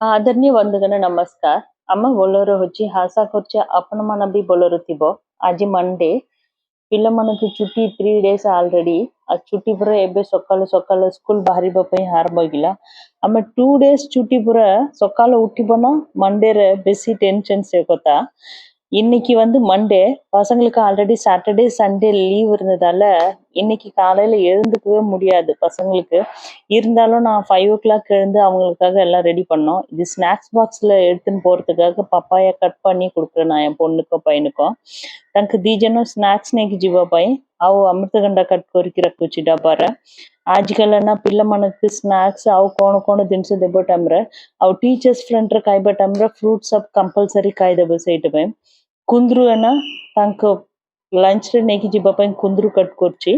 आदरणीय बंधुगण नमस्कार। आम बोलर होची आशा करछे आपण मन भी बोलर थिबो। आज मंडे पिला मन की छुट्टी 3 डेज ऑलरेडी आ छुट्टी पर एबे सकाल सकाल स्कूल बाहरी बपई हार बगिला। आम 2 डेज छुट्टी पर सकाल उठिबोना मंडे रे बेसी टेंशन से कोता। இன்னைக்கு வந்து மண்டே பசங்களுக்கு ஆல்ரெடி சாட்டர்டே சண்டே லீவ் இருந்ததால இன்னைக்கு காலையில எழுந்துக்கவே முடியாது பசங்களுக்கு. இருந்தாலும் நான் 5 o'clock எழுந்து அவங்களுக்காக எல்லாம் ரெடி பண்ணோம். இது ஸ்நாக்ஸ் பாக்ஸ்ல எடுத்துன்னு போறதுக்காக பப்பாயா கட் பண்ணி கொடுக்குறேன் நான் என் பொண்ணுக்கும் பையனுக்கும். ତାଙ୍କ ଦି ଜଣ ସ୍ନାକ୍ସ ନେଇକି ଯିବା ପାଇଁ ଆଉ ଅମୃତଭଣ୍ଡା କଟ୍ କରିକି ରଖୁଛି ଡବାରେ। ଆଜିକାଲି ନା ପିଲାମାନଙ୍କୁ ସ୍ନାକ୍ସ ଆଉ କଣ କଣ ଜିନିଷ ଦେବ ଟାଇମରେ ଆଉ ଟିଚର୍ସ ଫ୍ରଣ୍ଟରେ ଖାଇବା ଟାଇମରେ ଫ୍ରୁଟ୍ ସବ୍ କମ୍ପଲସରି ଖାଇଦେବେ ସେଇଥିପାଇଁ। କୁନ୍ଦରୁ ନା ତାଙ୍କ ଲଞ୍ଚରେ ନେଇକି ଯିବା ପାଇଁ କୁନ୍ଦରୁ କଟ୍ କରୁଛି।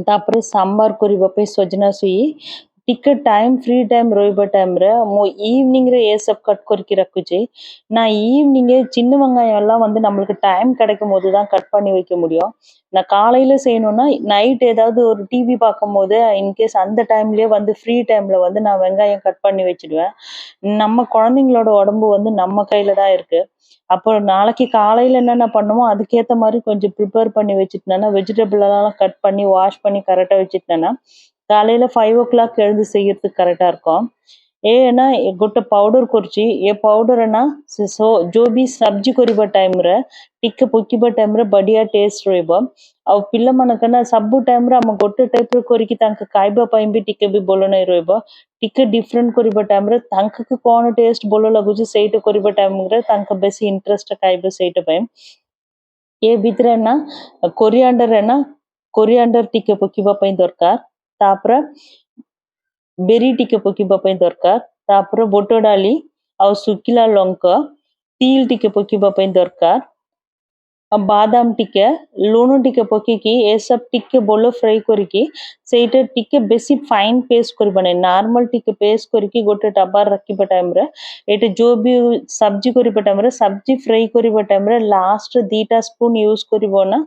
ତାପରେ ସାମ୍ବାର କରିବା ପାଇଁ ସଜନା ଛୁଇଁ ଟିକେ டைம் ஃப்ரீ டைம் ରହିବା டைம்ல மோ ஈவினிங்ல ஏ சப் கட் କରିକି ரக்குச்சு। நான் ஈவினிங்கே சின்ன வெங்காயம் எல்லாம் வந்து நம்மளுக்கு டைம் கிடைக்கும் போது தான் கட் பண்ணி வைக்க முடியும்। நான் காலையில செய்யணும்னா நைட் ஏதாவது ஒரு டிவி பார்க்கும்போது இன்கேஸ் அந்த டைம்லயே வந்து ஃப்ரீ டைம்ல வந்து நான் வெங்காயம் கட் பண்ணி வச்சிடுவேன்। நம்ம குழந்தைங்களோட உடம்பு வந்து நம்ம கையில தான் இருக்கு। அப்போ நாளைக்கு காலையில என்னென்ன பண்ணுமோ அதுக்கேத்த மாதிரி கொஞ்சம் ப்ரிப்பேர் பண்ணி வச்சுட்டேன்னா வெஜிடபிள் எல்லாம் கட் பண்ணி வாஷ் பண்ணி கரெக்டா வச்சுட்டேன்னா कालेला 5 o'clock எழுந்து செய்யறதுக்கு கரெக்டா இருக்கும்। ए है ना गोटे पाउडर करची ये पाउडर है ना सो जो भी सब्जी करिबा टाइम रे टिके पकिबा टाइम रे बढ़िया टेस्ट रहबो। आ पिल्ला मनक ना सब टाइम रे हम गोटे टाइप रे करिकि तांका खाइबा पई भी टिके भी बोलो नै रहबो। टिके डिफरेंट करिबा टाइम रे तांका के कोन टेस्ट बोलो लागुची सेइटा करिबा टाइम रे तांका बेसी इंटरेस्ट खाइबा सेइटा पई। ए भितरे ना कोरिएंडर है ना कोरिएंडर टिके पकिबा पई दरकार। तापर बेरी टिके पकिबा पई दरकार। तापर बोट डाली और सुखिला लंका तिल टिके पकिबा पई दरकार। बादाम टिके लूण टिके पकिकी ए सब टिके बोलो फ्राई करिकी सेटा टिके बेसी फाइन पेस्ट करबा नै नॉर्मल टिके पेस्ट करिकी गोटे डब्बा रखिबा टाइम रे एटा जो भी सब्जी करिबा टाइम रे सब्जी फ्राई करिबा टाइम रे लास्ट 2टा स्पून यूज करिबो ना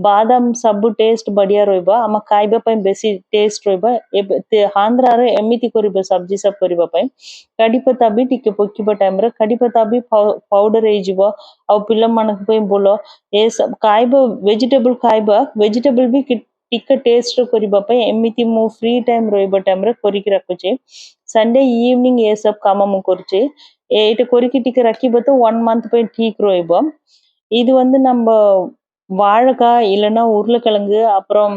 बादाम सब टेस्ट बढ़िया रहबा। हम खाइबा पई बेसी टेस्ट रहबा। ए आंध्रा रे एमिति करिबो सब्जी सब करिबा पई कड़ी पत्ता भी टिके पकिबा टाइम रे कड़ी पत्ता भी पाउडर हे जिवो। आ पिल्ला मनक पई बोलो ए सब खाइबा वेजिटेबल भी टिके टेस्ट करिबा पई एमिति मु फ्री टाइम रहबा टाइम रे करिकि रखुचे। संडे इवनिंग ए सब काम मु करचे। एटा करिकि टिके रखिबो तो 1 मंथ पई ठीक रहबो। இது வந்து நம்ம வாழைக்காய் இல்லைன்னா உருளைக்கிழங்கு அப்புறம்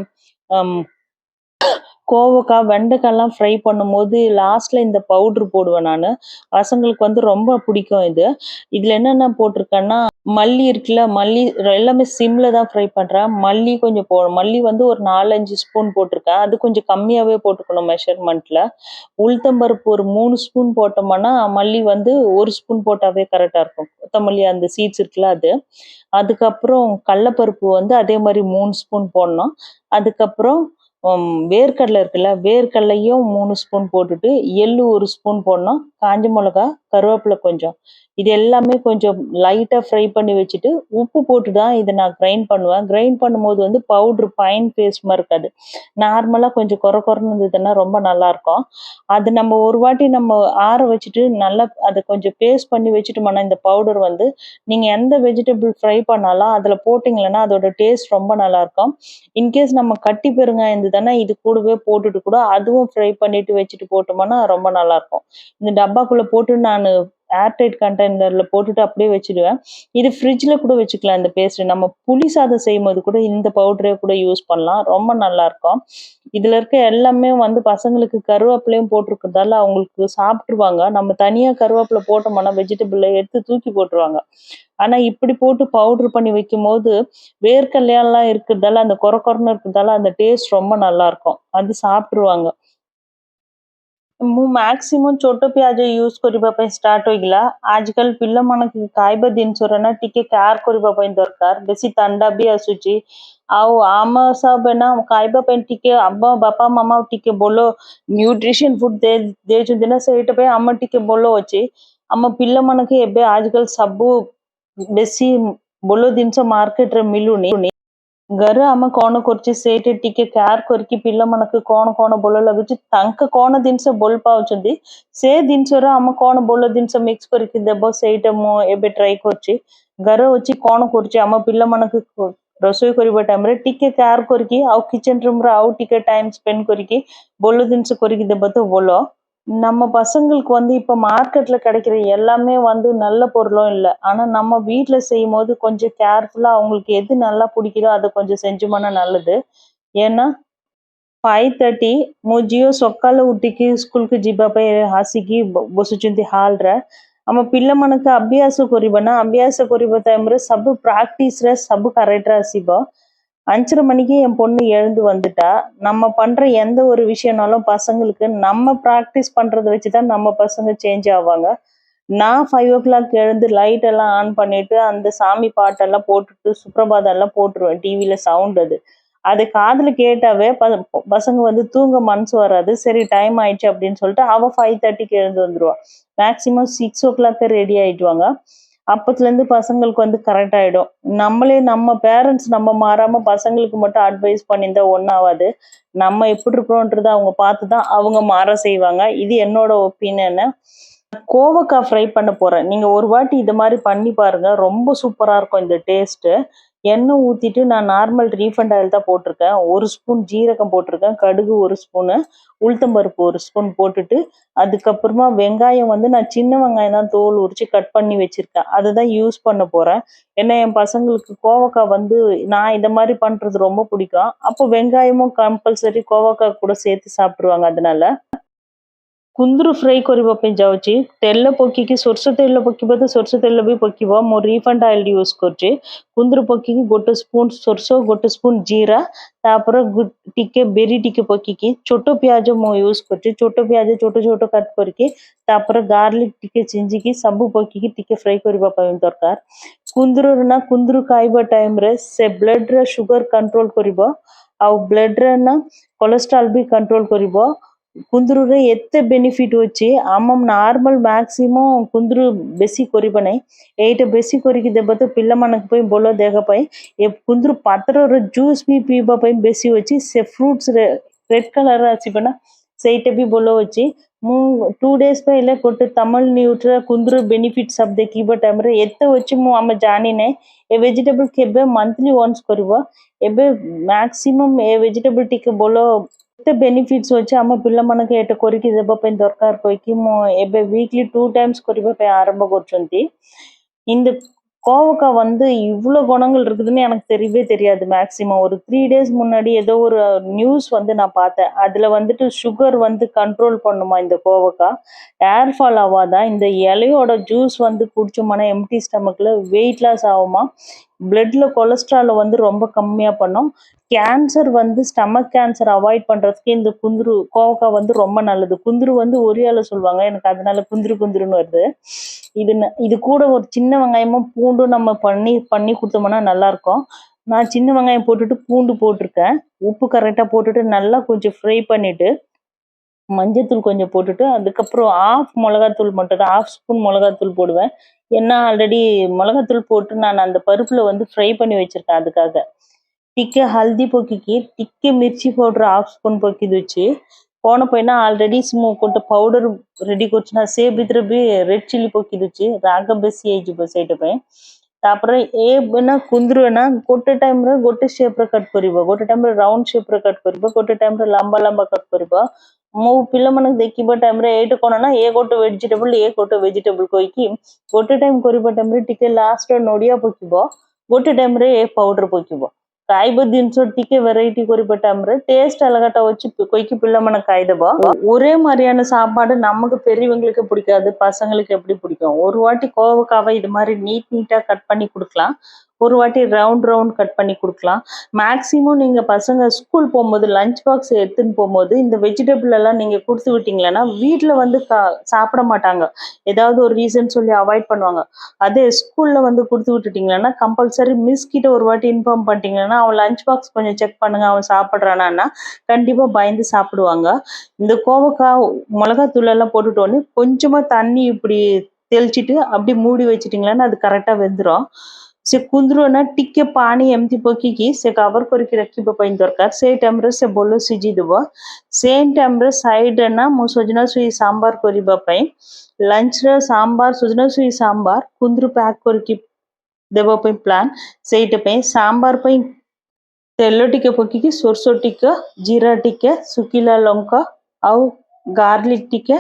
கோவக்காய் வெண்டைக்காய்லாம் ஃப்ரை பண்ணும்போது லாஸ்ட்ல இந்த பவுடர் போடுவேன் நான்। பசங்களுக்கு வந்து ரொம்ப பிடிக்கும் இது। இதுல என்னென்ன போட்டிருக்கேன்னா மல்லி இருக்குல்ல மல்லி எல்லாமே சிம்ல தான் ஃப்ரை பண்றேன்। மல்லி கொஞ்சம் மல்லி வந்து ஒரு 4-5 ஸ்பூன் போட்டிருக்கேன்। அது கொஞ்சம் கம்மியாவே போட்டுக்கணும் மெஷர்மெண்ட்ல। உளுத்தம்பருப்பு ஒரு 3 ஸ்பூன் போட்டோம்னா மல்லி வந்து 1 ஸ்பூன் போட்டாவே கரெக்டா இருக்கும்। கொத்தமல்லி அந்த சீட்ஸ் இருக்குல்ல அது। அதுக்கப்புறம் கடலைப்பருப்பு வந்து அதே மாதிரி 3 ஸ்பூன் போடணும்। அதுக்கப்புறம் வேர்க்கடலை இருக்குல்ல வேர்க்கடலையும் 3 ஸ்பூன் போட்டுட்டு எள்ளு 1 ஸ்பூன் போடணும்। காஞ்ச மிளகாய் கருவேப்பிலை கொஞ்சம் இது எல்லாமே கொஞ்சம் லைட்டா ஃப்ரை பண்ணி வச்சுட்டு உப்பு போட்டு தான் இதை நான் கிரைண்ட் பண்ணுவேன்। கிரைண்ட் பண்ணும்போது வந்து பவுடர் ஃபைன் பேஸ்ட் மாதிரி இருக்காது। நார்மலா கொஞ்சம் கொரன்னு இருந்ததுன்னா ரொம்ப நல்லா இருக்கும்। அது நம்ம ஒரு வாட்டி நம்ம ஆற வச்சுட்டு நல்லா அதை கொஞ்சம் பேஸ்ட் பண்ணி வச்சுட்டோம்னா இந்த பவுடர் வந்து நீங்க எந்த வெஜிடபிள் ஃப்ரை பண்ணாலும் அதுல போட்டீங்கன்னா அதோட டேஸ்ட் ரொம்ப நல்லா இருக்கும்। இன்கேஸ் நம்ம கட்டி பெருங்காயம் இருந்ததுன்னா இது கூடவே போட்டுட்டு கூட அதுவும் ஃப்ரை பண்ணிட்டு வச்சுட்டு போட்டோம்னா ரொம்ப நல்லா இருக்கும்। இந்த டப்பாக்குள்ள போட்டு நான் ஏர்டைட் கண்டெய்னர்ல போட்டுட்டு அப்படியே வச்சிடுவேன்। இது ஃப்ரிட்ஜ்ல கூட வச்சுக்கலாம்। இந்த பேஸ்ட் நம்ம புளி சாதம் செய்யும் போது கூட இந்த பவுடரே கூட யூஸ் பண்ணலாம்। ரொம்ப நல்லா இருக்கும்। இதுல இருக்க எல்லாமே வந்து பசங்களுக்கு கருவேப்பிலையும் போட்டிருக்கிறதால அவங்களுக்கு சாப்பிட்டுருவாங்க। நம்ம தனியா கருவேப்பிலை போட்டோம்னா வெஜிடபிள எடுத்து தூக்கி போட்டுருவாங்க। ஆனா இப்படி போட்டு பவுடர் பண்ணி வைக்கும் போது வேர்க்கடலையெல்லாம் இருக்கிறதால அந்த கொரன்னு இருக்கிறதால அந்த டேஸ்ட் ரொம்ப நல்லா இருக்கும்। அது சாப்பிட்டுருவாங்க। ମୁଁ ମାକ୍ସିମମ୍ ଛୋଟ ପିଆଜ ୟୁଜ କରିବା ପାଇଁ ଷ୍ଟାର୍ଟ ହୋଇଗଲା। ଆଜିକାଲି ପିଲାମାନଙ୍କୁ ଖାଇବା ଜିନିଷରେ ନା ଟିକେ କେୟାର କରିବା ପାଇଁ ଦରକାର। ବେଶୀ ଥଣ୍ଡା ବି ଆସୁଛି। ଆଉ ଆମ ସବୁ ନା ଖାଇବା ପାଇଁ ଟିକେ ଆମ ବାପା ମାମା ଟିକେ ଭଲ ନ୍ୟୁଟ୍ରିସନ ଫୁଡ ଦେଇଛନ୍ତି ନା ସେଇଟା ପାଇଁ ଆମ ଟିକେ ଭଲ ଅଛି। ଆମ ପିଲାମାନଙ୍କୁ ଏବେ ଆଜିକାଲି ସବୁ ବେଶୀ ଭଲ ଜିନିଷ ମାର୍କେଟରେ ମିଳୁନି। घर आम कौन कर टिके केयर करके पिला मन कौन कौन बोल लगुच कौन जिनस बोल पाउछंदी से जिनसर आम कौन बोल जिनस मिक्स करके देबो सेटा मु एबे ट्राई करछि घर होची कौन करछि आम पिला मन रोसोई करबा टाइम रे टिके केयर करके आ किचन रूम रे आउ टिके टाइम स्पेंड करके बोल जिनस करके देबो तो बोलो நம்ம பசங்களுக்கு இப்ப மார்க்கெட்ல கிடைக்கிற எல்லாமே நல்ல பொருளும் இல்ல. ஆனா நம்ம வீட்ல செய்யும்போது கொஞ்சம் கேர்ஃபுல்லா அவங்களுக்கு எது நல்லா பிடிக்குதோ அத கொஞ்சம் செஞ்சோம்னா நல்லது. ஏன்னா 5:30 ମୁଁ ଝିଅ ସକାଳୁ ଉଠିକି ସ୍କୁଲକୁ ଯିବା ପାଇଁ ଆସିକି ବସୁଛନ୍ତି ହଲରେ ଆମ ପିଲାମାନଙ୍କୁ ଅଭ୍ୟାସ କରିବା ନା ଅଭ୍ୟାସ କରିବା ଟାଇମରେ ସବୁ ପ୍ରାକ୍ଟିସରେ ସବୁ கரெக்டா ଆସିବ 5:30 மணிக்கு என் பொண்ணு எழுந்து வந்துட்டா நம்ம பண்ற எந்த ஒரு விஷயம்னாலும் பசங்களுக்கு நம்ம பிராக்டிஸ் பண்றதை வச்சுதான் நம்ம பசங்க சேஞ்ச் ஆவாங்க. நான் 5 o'clock எழுந்து லைட் எல்லாம் ஆன் பண்ணிட்டு அந்த சாமி பாட்டெல்லாம் போட்டுட்டு சுப்ரபாதம் எல்லாம் போட்டுருவேன். டிவில சவுண்ட் அது காதுல கேட்டாவே பசங்க தூங்க மனசு வராது. சரி டைம் ஆயிடுச்சு அப்படின்னு சொல்லிட்டு அவ 5:30க்கு எழுந்து வந்துருவா. மேக்சிமம் 6 o'clock ரெடி ஆயிடுவாங்க. அப்பத்துல இருந்து பசங்களுக்கு கரெக்ட் ஆயிடும். நம்மளே நம்ம பேரண்ட்ஸ் நம்ம மாறாம பசங்களுக்கு மட்டும் அட்வைஸ் பண்ணியிருந்தா ஒன்னாவாது. நம்ம எப்படி இருக்கிறோன்றத அவங்க பார்த்துதான் அவங்க மாற செய்வாங்க. இது என்னோட ஒப்பீனியன். கோவக்காய் ஃப்ரை பண்ண போறேன். நீங்க ஒரு வாட்டி இது மாதிரி பண்ணி பாருங்க. ரொம்ப சூப்பரா இருக்கும் இந்த டேஸ்ட். எண்ணெய் ஊத்திட்டு நான் நார்மல் ரீஃபண்ட் ஆயில் தான் போட்டிருக்கேன். 1 ஸ்பூன் ஜீரகம் போட்டிருக்கேன், கடுகு 1 ஸ்பூனு, உளுத்தம்பருப்பு 1 ஸ்பூன் போட்டுட்டு அதுக்கப்புறமா வெங்காயம் நான் சின்ன வெங்காயம் தான் தோல் உரிச்சு கட் பண்ணி வச்சிருக்கேன். அதுதான் யூஸ் பண்ண போறேன். ஏன்னா என் பசங்களுக்கு கோவக்காய் நான் இந்த மாதிரி பண்றது ரொம்ப பிடிக்கும். அப்போ வெங்காயமும் கம்பல்சரி கோவக்காய் கூட சேர்த்து சாப்பிடுவாங்க. அதனால କୁନ୍ଦୁରୁ ଫ୍ରାଏ କରିବା ପାଇଁ ଯାଉଛି। ତେଲ ପକେଇକି ସୋରିଷ ତେଲ ପକେଇବ ସୋରିଷ ତେଲ ବି ପକେଇବ। ମୁଁ ରିଫାଇଣ୍ଡ ଅଏଲ ୟୁଜ କରୁଛି। କୁନ୍ଦୁରୁ ପକେଇକି 1 ସ୍ପୁନ ସୋରିଷ, 1 ସ୍ପୁନ ଜିରା, ତାପରେ ଟିକେ ବେରି ଟିକେ ପକେଇକି ଛୋଟ ପିଆଜ ମୁଁ ୟୁଜ କରୁଛି। ଛୋଟ ପିଆଜ ଛୋଟ ଛୋଟ କଟ କରିକି ତାପରେ ଗାର୍ଲିକ ଟିକେ ଛିଞ୍ଚିକି ସବୁ ପକେଇକି ଟିକେ ଫ୍ରାଏ କରିବା ପାଇଁ ଦରକାର। କୁନ୍ଦୁରୁ ଖାଇବା ଟାଇମରେ ସେ ବ୍ଲଡ ର ସୁଗର କଣ୍ଟ୍ରୋଲ କରିବ ଆଉ ବ୍ଲଡ ର କୋଲେଷ୍ଟ୍ରଲ ବି କଣ୍ଟ୍ରୋଲ କରିବ। କୁନ୍ଦୁରୁରେ ଏତେ ବେନିଫିଟ ଅଛି। ଆମ ନର୍ମାଲ ମ୍ୟାକ୍ସିମମ୍ କୁନ୍ଦୁରୁ ବେଶୀ କରିବା ନାହିଁ। ଏଇଟା ବେଶୀ କରିକି ଦେବ ତ ପିଲାମାନଙ୍କ ପାଇଁ ଭଲ ଦେହ ପାଇଁ। ଏ କୁନ୍ଦୁରୁ ପାତ୍ରର ଜୁସ୍ ବି ପିଇବା ପାଇଁ ବେଶୀ ଅଛି। ସେ ଫ୍ରୁଟ୍ସ ରେଡ୍ କଲର ଆସିବ ନା, ସେଇଟା ବି ଭଲ ଅଛି। ମୁଁ 2 days પહેલા ଗୋଟେ ତାମିଲ ନ୍ୟୁଜରେ କୁନ୍ଦୁରୁ ବେନିଫିଟ ସବୁ ଦେଖିବା ଟାଇମରେ ଏତେ ଅଛି ମୁଁ ଆମେ ଜାଣିନାହିଁ। ଏ ଭେଜିଟେବଲ କେବେ ମନ୍ଥଲି ୱାନ୍ସ କରିବ। ଏବେ ମ୍ୟାକ୍ସିମମ୍ ଏ ଭେଜିଟେବଲ ଟିକେ ଭଲ ଏତେ ବେନିଫିଟ୍ସ ଅଛି। ଆମ ପିଲାମାନଙ୍କୁ ଏଇଟା କରିକି ଦେବା ପାଇଁ ଦରକାର କହିକି ମୁଁ ଏବେ வீக்லி 2 times କରିବା ପାଇଁ ஆரம்ப କରୁଛନ୍ତି। இந்த கோவக்காய் இவ்வளோ குணங்கள் இருக்குதுன்னு எனக்கு தெரியவே தெரியாது। மேக்சிமம் ஒரு 3 days முன்னாடி ஏதோ ஒரு நியூஸ் நான் பார்த்தேன்। அதுல சுகர் கண்ட்ரோல் பண்ணுமா இந்த கோவக்காய், ஏர் ஃபால் ஆகாதான், இந்த இலையோட ஜூஸ் குடிச்சோம்னா எம்டி ஸ்டமக்ல வெயிட் லாஸ் ஆகுமா, பிளட்ல கொலஸ்ட்ரால் ரொம்ப கம்மியா பண்ணும், கேன்சர் ஸ்டமக் கேன்சர் அவாய்ட் பண்றதுக்கு இந்த குந்துரு கோவக்காய் ரொம்ப நல்லது। குந்துரு ஒரியால சொல்லுவாங்க, எனக்கு அதனால குந்துருன்னு வருது। இது கூட ஒரு சின்ன வெங்காயமும் பூண்டும் நம்ம பண்ணி கொடுத்தோம்னா நல்லா இருக்கும்। நான் சின்ன வெங்காயம் போட்டுட்டு பூண்டு போட்டிருக்கேன்। உப்பு கரெக்டா போட்டுட்டு நல்லா கொஞ்சம் ஃப்ரை பண்ணிட்டு மஞ்சத்தூள் கொஞ்சம் போட்டுட்டு அதுக்கப்புறம் ½ மிளகாத்தூள் மட்டும் தான், ½ ஸ்பூன் மிளகாத்தூள் போடுவேன்। ஏன்னா ஆல்ரெடி மிளகாத்தூள் போட்டு நான் அந்த பருப்புல ஃப்ரை பண்ணி வச்சிருக்கேன்। அதுக்காக ଟିକେ ହଳଦୀ ପକେଇକି ଟିକେ ମିର୍ଚି ପାଉଡର ½ ସ୍ପୁନ୍ ପକେଇ ଦଉଛି। କଣ ପାଇଁ ନା ଅଲରେଡି ମୁଁ ଗୋଟେ ପାଉଡର ରେଡି କରୁଛି ନା, ସେ ଭିତରେ ବି ରେଡ ଚିଲି ପକେଇ ଦଉଛି, ରାଗ ବେଶୀ ହେଇଯିବ ସେଇଟା ପାଇଁ। ତାପରେ କୁନ୍ଦୁରୁ ଗୋଟେ ଟାଇମରେ ଗୋଟେ ସେପରେ କଟ୍ କରିବ, ଗୋଟେ ଟାଇମରେ ରାଉଣ୍ଡ ସେପରେ କଟ୍ କରିବ, ଗୋଟେ ଟାଇମରେ ଲମ୍ବା ଲମ୍ବା କଟ୍ କରିବ। ମୁଁ ପିଲାମାନଙ୍କୁ ଦେଖିବା ଟାଇମରେ ଏଇଟା କଣ ନା ଏ ଗୋଟେ ଭେଜିଟେବଲ କହିକି ଗୋଟେ ଟାଇମ କରିବା ଟାଇମରେ ଟିକେ ଲାଷ୍ଟ ନଡିଆ ପକେଇବ, ଗୋଟେ ଟାଇମରେ ଏ ପାଉଡର ପକେଇବ। ଖାଇବା ଜିନିଷ ଟିକେ வெரைட்டி କରିବା டைம்ல டேஸ்ட் அழகாட்ட வச்சு கொய்க்கு பிள்ளைமனை காய்தபோ ஒரே மாதிரியான சாப்பாடு நமக்கு பெரியவங்களுக்கு பிடிக்காது, பசங்களுக்கு எப்படி பிடிக்கும்। ஒரு வாட்டி கோவக்காவை இது மாதிரி நீட்டா கட் பண்ணி கொடுக்கலாம், ஒரு வாட்டி ரவுண்ட் கட் பண்ணி கொடுக்கலாம்। மேக்சிமம் நீங்க பசங்க ஸ்கூல் போகும்போது லஞ்ச் பாக்ஸ் எடுத்துன்னு போகும்போது இந்த வெஜிடபிள் எல்லாம் நீங்க கொடுத்து விட்டீங்கன்னா வீட்டுல சாப்பிட மாட்டாங்க, ஏதாவது ஒரு ரீசன் சொல்லி அவாய்ட் பண்ணுவாங்க। அதே ஸ்கூல்ல கொடுத்து விட்டுட்டீங்கன்னா கம்பல்சரி மிஸ் கிட்ட ஒரு வாட்டி இன்ஃபார்ம் பண்ணிட்டீங்கன்னா அவன் லஞ்ச் பாக்ஸ் கொஞ்சம் செக் பண்ணுங்க, அவன் சாப்பிட்றானா, கண்டிப்பா பயந்து சாப்பிடுவாங்க। இந்த கோவக்காய் மிளகாத்தூள் எல்லாம் போட்டுட்டோன்னு கொஞ்சமா தண்ணி இப்படி தெளிச்சிட்டு அப்படி மூடி வச்சிட்டீங்கன்னா அது கரெக்டா வெந்துடும்। से कुंद्रो ना टिके पानी एमती पकी से कवर करके रखिबा पई दरकार से टाइम रे से बोलो सिजी देबो सेम टाइम रे साइड ना मु सजना सुई सांबार करिबा पई लंच रे सांबार सजना सुई सांबार कुंद्रो पैक करके देबो पई प्लान सेट पई सांबार पई तेल टिके पकी सोरसो टिके जीरा टिके सुखिला लंका आउ गार्लिक टिके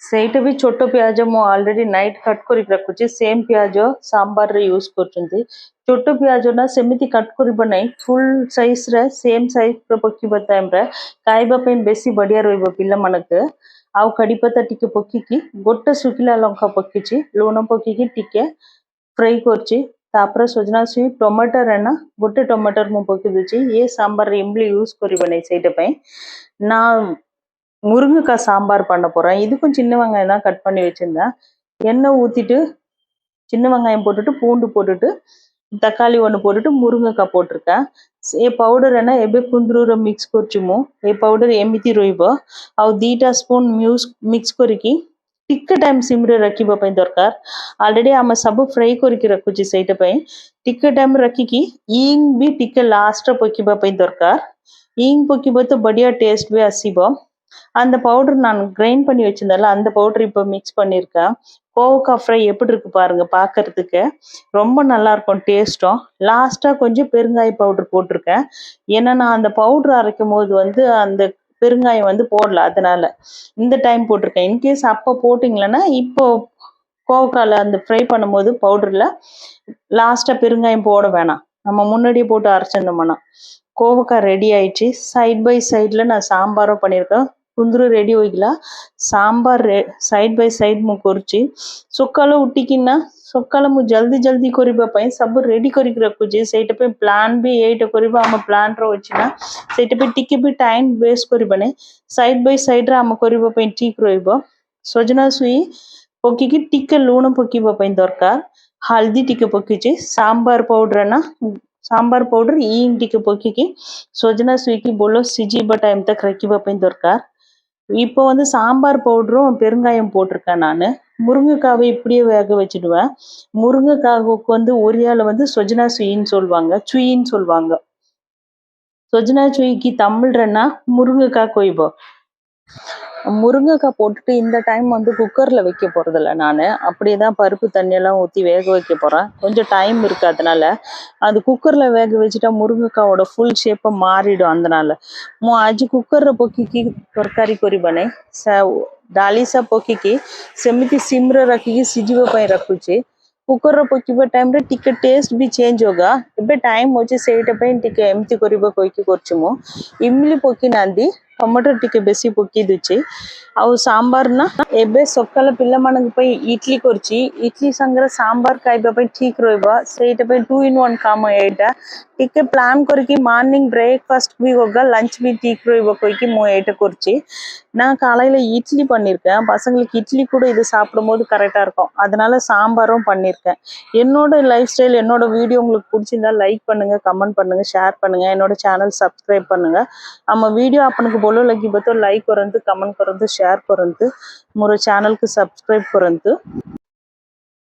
ସେଇଟା ବି ଛୋଟ ପିଆଜ ମୁଁ ଅଲରେଡି ନାଇଟ୍ କଟ୍ କରିକି ରଖୁଛି ସେମ୍ ପିଆଜ ସାମ୍ବାରରେ ୟୁଜ୍ କରୁଛନ୍ତି ଛୋଟ ପିଆଜ ନା ସେମିତି କଟ୍ କରିବ ନାହିଁ ଫୁଲ୍ ସାଇଜ୍ରେ ସେମ୍ ସାଇଜ୍ର ପକିବା ଟାଇମ୍ରେ ଖାଇବା ପାଇଁ ବେଶୀ ବଢ଼ିଆ ରହିବ ପିଲାମାନଙ୍କୁ ଆଉ କଡ଼ି ପତ୍ତା ଟିକେ ପକିକି ଗୋଟେ ଶୁଖିଲା ଲଙ୍କା ପକିଛି ଲୁଣ ପକିକି ଟିକେ ଫ୍ରାଇ କରୁଛି ତାପରେ ସଜନା ଛୁଇଁ ଟମାଟର ନା ଗୋଟେ ଟମାଟର ମୁଁ ପକେଇ ଦଉଛି ଏ ସାମ୍ବାରରେ ଇମ୍ଲି யூஸ் କରିବ ନାହିଁ ସେଇଟା ପାଇଁ ନା முருங்கைக்காய் சாம்பார் பண்ண போறேன் இதுக்கும் சின்ன வெங்காயம் தான் கட் பண்ணி வச்சிருந்தேன் எண்ணெய் ஊத்திட்டு சின்ன வெங்காயம் போட்டுட்டு பூண்டு போட்டுட்டு தக்காளி ஒன்று போட்டுட்டு முருங்கைக்காய் போட்டிருக்கேன் ଏ ପାଉଡର ନା ଏବେ କୁନ୍ଦୁରୁର ମିକ୍ସ କରୁଛି ମୁଁ ଏ ପାଉଡର ଏମିତି ରହିବ ଆଉ 2ଟା ସ୍ପୁନ୍ ମିକ୍ସ କରିକି ଟିକେ ଟାଇମ୍ ସିମ୍ରେ ରଖିବା ପାଇଁ ଦରକାର ଅଲରେଡି ଆମେ ସବୁ ଫ୍ରାଇ କରିକି ରଖୁଛି ସେଇଟା ପାଇଁ ଟିକେ ଟାଇମ୍ ରଖିକି ଇଙ୍ଗ ବି ଟିକେ ଲାଷ୍ଟରେ ପକେଇବା ପାଇଁ ଦରକାର ଇଙ୍ଗ ପକେଇବ ତ ବଢିଆ ଟେଷ୍ଟ ବି ଆସିବ அந்த பவுடர் நான் கிரைண்ட் பண்ணி வச்சிருந்தேன்ல அந்த பவுடர் இப்போ மிக்ஸ் பண்ணியிருக்கேன் கோவக்காய் ஃப்ரை எப்படி இருக்கு பாருங்க பார்க்கறதுக்கு ரொம்ப நல்லா இருக்கும் டேஸ்ட்டும் லாஸ்ட்டாக கொஞ்சம் பெருங்காய பவுடர் போட்டிருக்கேன் ஏன்னா நான் அந்த பவுடர் அரைக்கும் போது வந்து அந்த பெருங்காயம் வந்து போடல அதனால இந்த டைம் போட்டிருக்கேன் இன்கேஸ் அப்போ போட்டிங்களன்னா இப்போ கோவக்காயில் அந்த ஃப்ரை பண்ணும்போது பவுடரில் லாஸ்ட்டாக பெருங்காயம் போட வேணாம் நம்ம முன்னாடியே போட்டு அரைச்சிருந்தோம்னா கோவக்காய் ரெடி ஆயிடுச்சு சைட் பை சைடில் நான் சாம்பாரும் பண்ணியிருக்கேன் ಕುಂದ್ರು ರೆಡಿ ಹೋಗಿಲ್ಲ ಸಾಂಬಾರ್ ಸೈಡ್ ಬೈ ಸೈಡ್ ಮು କରୁଛି ସକାଳୁ ଉଠିକିନା ସକାଳୁ ମୁଁ ଜଲ୍ଦି ଜଲ୍ଦି କରିବା ପାଇଁ ସବୁ ରେଡି କରିକି ରଖୁଛି ସେଇଟା ପାଇଁ ପ୍ଲାନ୍ ବି ଏଇଟା କରିବା ଆମ ପ୍ଲାନ୍ ର ଅଛି ନା ସେଇଟା ପାଇଁ ଟିକେ ବି ଟାଇମ୍ ୱେଷ୍ଟ କରିବା ନାହିଁ ସାଇଡ୍ ବାଇ ସାଇଡ୍ ରେ ଆମ କରିବା ପାଇଁ ଠିକ ରହିବ ସଜନା ଛୁଇଁ ପକେଇକି ଟିକେ ଲୁଣ ପକେଇବା ପାଇଁ ଦରକାର ହଳଦୀ ଟିକେ ପକେଇଛି ସାମ୍ବାର ପାଉଡର ନା சாம்பார் பவுடர் ஈங் டிக்கு பொக்கிக்கு சோஜனா ஸ்வீக்கி போல சிஜிபா டைம் தக் ரக்கிபா பை தர்கார் இப்போ வந்து சாம்பார் பவுடரும் பெருங்காயம் போட்டிருக்கேன் நான் முருங்கைக்காவை இப்படியே வேக வச்சிடுவேன் முருங்கைக்காவுக்கு வந்து ஒரியால வந்து சொஜனா சுயின்னு சொல்லுவாங்க சொஜனா சுயிக்கு தமிழ்றன்னா முருங்கைக்காய் கொய்போ முருங்கைக்காய் போட்டுட்டு இந்த டைம் வந்து குக்கர்ல வைக்க போறதில்ல நான் அப்படியே தான் பருப்பு தண்ணியெல்லாம் ஊற்றி வேக வைக்க போறேன் கொஞ்சம் டைம் இருக்கு அதனால அது குக்கர்ல வேக வச்சுட்டா முருங்கைக்காவோட ஃபுல் ஷேப்பை மாறிடும் அதனால ମୁଁ ଆଜି କୁକରରେ ପକେଇକି ତରକାରୀ କରିବା ନାହିଁ ଡାଲି ସା ପକେଇକି ସେମିତି ସିମ୍ରେ ରଖିକି ସିଝିବା ପାଇଁ ରଖୁଛି କୁକରରେ ପକେଇବା ଟାଇମ୍ରେ ଟିକେ ଟେଷ୍ଟ ବି ଚେଞ୍ଜ ହୋଗା ଏବେ ଟାଇମ୍ ଅଛି ସେଇଟା ପାଇଁ ଟିକେ ଏମିତି କରିବା କହିକି କରୁଛି ମୁଁ ଇମଲି ପକେଇ ନାହାନ୍ତି ଟମାଟର ଟିକେ ବେଶୀ ପକେଇ ଦଉଛି ଆଉ ସାମ୍ବାର ନା ଏବେ ସକାଳ ପିଲାମାନଙ୍କ ପାଇଁ ଇଡଲି କରୁଛି ଇଡଲି ସାଙ୍ଗରେ ସାମ୍ବାର ଖାଇବା ପାଇଁ ଠିକ ରହିବ ସେଇଟା ପାଇଁ 2 in 1 କାମ ଏଇଟା ଟିକେ ପ୍ଲାନ୍ କରିକି மார்னிங் பிரேக்ஃபாஸ்ட் भी होगा லஞ்ச் भी ठीक ରହିବ କହିକି ମୁଁ ଏଇଟା କରୁଛି நான் காலையில இட்லி பண்ணியிருக்கேன் பசங்களுக்கு இட்லி கூட இது சாப்பிடும்போது கரெக்டா இருக்கும் அதனால சாம்பாரும் பண்ணியிருக்கேன் என்னோட லைஃப் ஸ்டைல் என்னோட வீடியோ உங்களுக்கு பிடிச்சிருந்தா லைக் பண்ணுங்க கமெண்ட் பண்ணுங்க ஷேர் பண்ணுங்க என்னோட சேனல் சப்ஸ்கிரைப் பண்ணுங்க ଆମ ଭିଡ଼ିଓ ଆପଣଙ୍କୁ ଭଲ ଲାଗିବ ତ ଲାଇକ୍ କରନ୍ତୁ କମେଣ୍ଟ କରନ୍ତୁ ସେୟାର କରନ୍ତୁ ମୋର ଚ୍ୟାନେଲକୁ ସବସ୍କ୍ରାଇବ କରନ୍ତୁ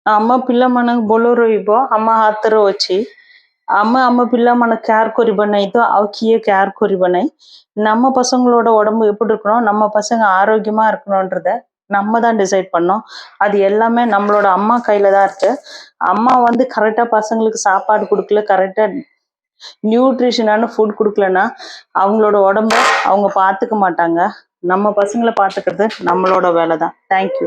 ଆମ ପିଲାମାନଙ୍କୁ ଭଲ ରହିବ ଆମ ହାତରେ ଅଛି ଆମ பிள்ளைமான கேர் கரிப नहीं तो அவ கியே கேர் கரிப नहीं நம்ம பசங்களோட உடம்பு எப்படி இருக்கணும் நம்ம பசங்க ஆரோக்கியமா இருக்கணும்ன்றத நம்ம தான் டிசைட் பண்ணோம் அது எல்லாமே நம்மளோட அம்மா கையில தான் இருக்கு அம்மா வந்து கரெக்டா பசங்களுக்கு சாப்பாடு கொடுக்கல கரெக்டா நியூட்ரிஷனான ஃபுட் கொடுக்கலன்னா அவங்களோட உடம்ப அவங்க பார்த்துக்க மாட்டாங்க நம்ம பசங்களை பார்த்துக்கிறது நம்மளோட வேலை தான் தேங்க்யூ